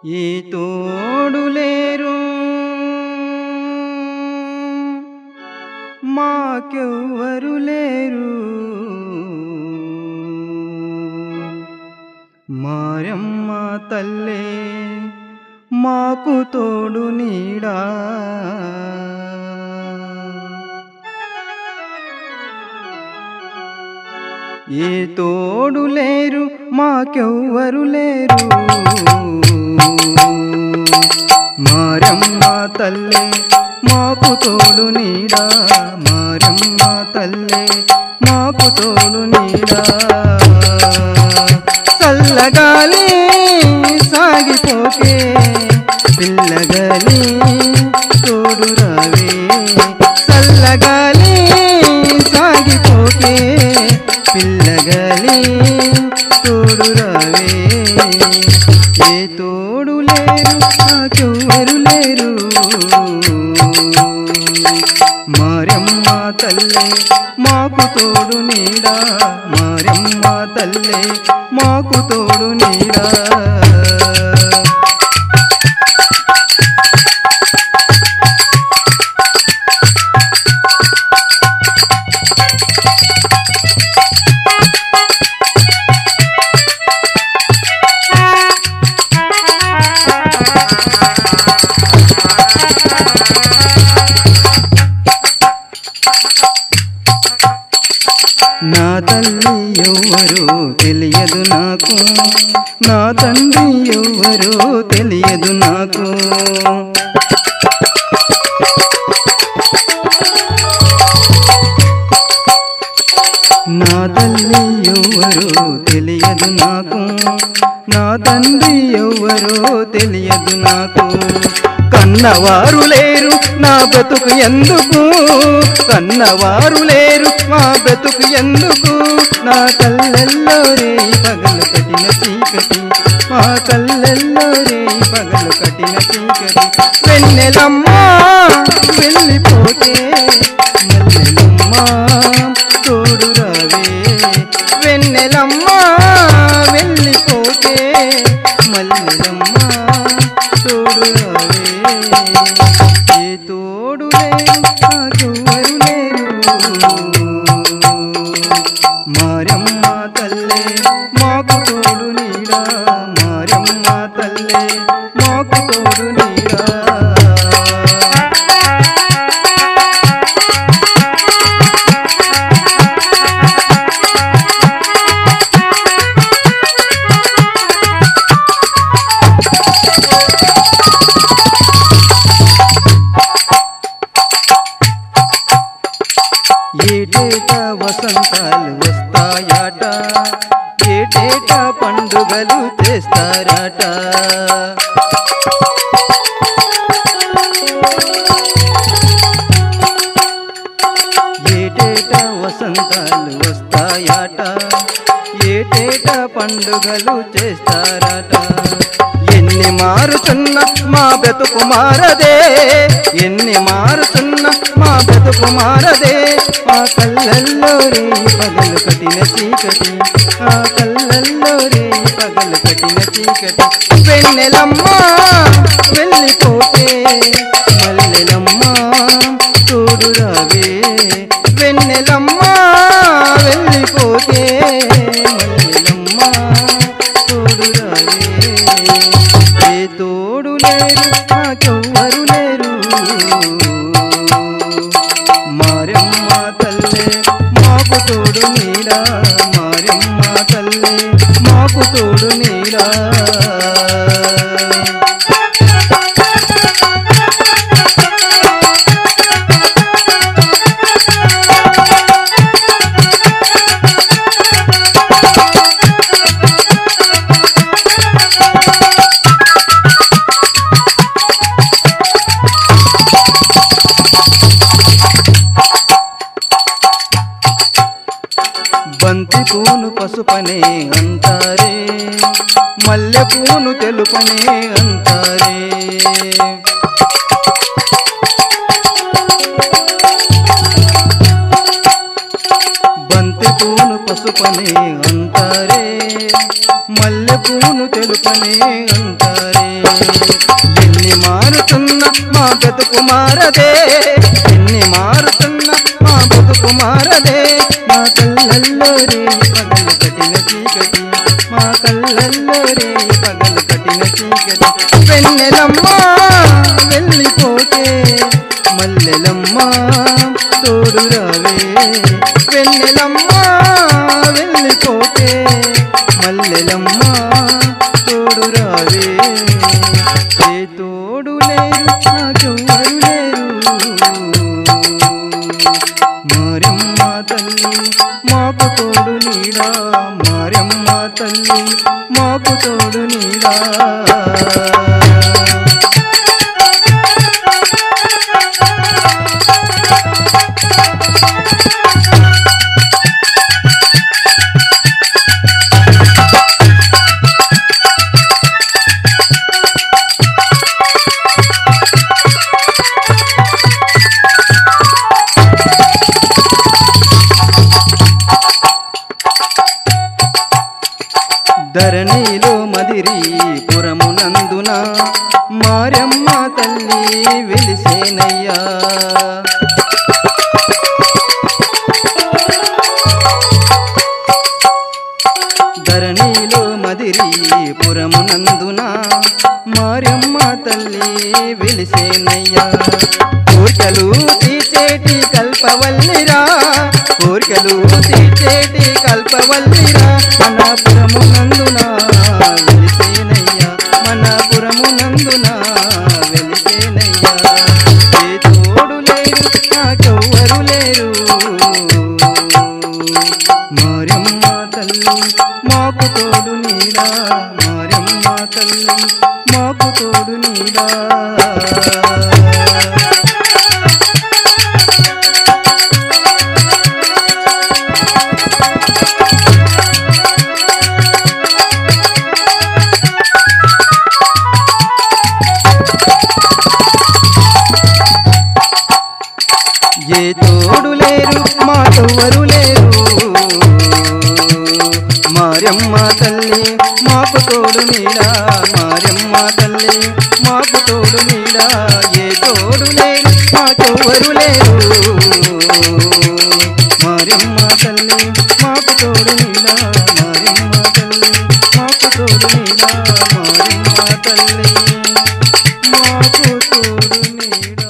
ఈ తోడు లేరు మాకెవ్వరు లేరు మారమ్మ తల్లే మాకు తోడు నీడా ఏ తోడు లేరు మాకెవ్వరు లేరు మారమ్మ తల్లే మాకు తోడు నీడా మారమ్మ తల్లే మాకు తోడు నీడా చల్లగాలి సాగిపోకే పిల్లగాలి తోడు రావే చల్లగాలి సాగిపోకే పిల్లగాలి తోడు రావే ఏ తోడు లేరు నాకెవ్వరు లేరు మారమ్మ తల్లే మాకు తోడు నీడా మారమ్మ తల్లే మాకు తోడు నీడా నా తల్లి ఎవ్వరో తెలియదు నాకు నా తండ్రి ఎవ్వరో తెలియదు నాకు నా తల్లి ఎవ్వరో తెలియదు నాకు నా తండ్రి ఎవ్వరో తెలియదు నాకు కన్నవారు లేరు నా బ్రతుకు ఎందుకు కన్నవారు లేరు మా బ్రతుకు ఎందుకు నా కళ్ళల్లో రేయి పగలు కట్టిన చీకటి మా కళ్ళల్లో రేయి పగలు కట్టిన చీకటి వెన్నెలమ్మ వెళ్ళిపోతే మల్లెలమ్మ తోడు రావే వెన్నెలమ్మ వెళ్ళిపోతే మల్లెలమ్మ తోడు రావే ఏ తోడు లేరు నాకెవ్వరు లేరు మారమ్మ తల్లే మాకు తోడు నీడా మారమ్మ తల్లే మాకు తోడు నీడా ఏటేటా వసంతాలు వస్తాయట ఏటేటా పండుగలు చేస్తారట ఏటేటా వసంతాలు వస్తాయట ఏటేటా పండుగలు చేస్తారట ఎన్ని మారుతున్న మా బ్రతుకు మారదే ఎన్ని మారుతున్న మా బ్రతుకు మారదే ఆ కళ్ళల్లో రేయి పగలు కట్టిన చీకటి ఆ కళ్ళల్లో రేయి పగలు కట్టిన చీకటి వెన్నెలమ్మ వెళ్ళిపోతే మల్లెలమ్మ తోడు రావే వెన్నెలమ్మ వెళ్ళిపోతే మల్లెలమ్మ తోడు రావే ఏ తోడు లేరు నాకెవ్వరు లేరు మారమ్మ తల్లే మాకు తోడు నీడా మారమ్మ తల్లే మాకు తోడు నీడా బంతి పూను పసుపనే అంటారే మల్లె పూను తెలుపనే అంటారే బంతి పూను పసుపనే అంటారే, మల్లె పూను తెలుపనే అంటారే. ఎన్ని మారుతున్న మా బతుకు మారదే, ఎన్ని మారుతున్న మా బతుకు మారదే. మా కళ్ళల్లో రే పగలు కట్టిన చీకటి, మా కళ్ళల్లో రే పగలు కట్టిన చీకటి. వెన్నెలమ్మ వెళ్ళిపోతే మల్లెలమ్మ తోడు రావే, వెన్నెలమ్మ వెళ్ళిపోతే మల్లెలమ్మ తోడు రావే. ఏ తోడు లేరు నాకెవ్వరు లేరు, మారమ్మ తల్లి మాకు తోడు నీడా, మారమ్మ తల్లి మాకు తోడు నీడా. ధరణిలో మదిరి పురమునందున మారమ్మ తల్లి వెలిసేనయ్యా. ధరణిలో మదిరి పురమునందున మారమ్మ తల్లి వెలిసేనయ్యా. కోర్కెలు తీర్చేటి కల్పవల్లిరా, కోర్కెలు తీర్చేటి కల్పవల్లిరా. మన పురమునందున వెలిసేనయ్యా, మన పురమునందున వెలిసేనయ్యా. ఏ తోడు లేరు నాకెవ్వరు లేరు, మారమ్మ తల్లి మాకు తోడు నీడా, మారమ్మ తల్లి మాకు తోడు నీడా. ఏ తోడు లేరు మాకెవ్వరు లేరు, మారమ్మ తల్లి మాకు తోడు నీడా, మారమ్మ తల్లి మాకు తోడు నీడా. ఏ తోడు లేరు మాకెవ్వరు లేరు, మారమ్మ తల్లి మాకు తోడు నీడా, మారమ్మ తల్లి మాకు తోడు నీడా, మారమ్మ తల్లి మాకు తోడు నీడా.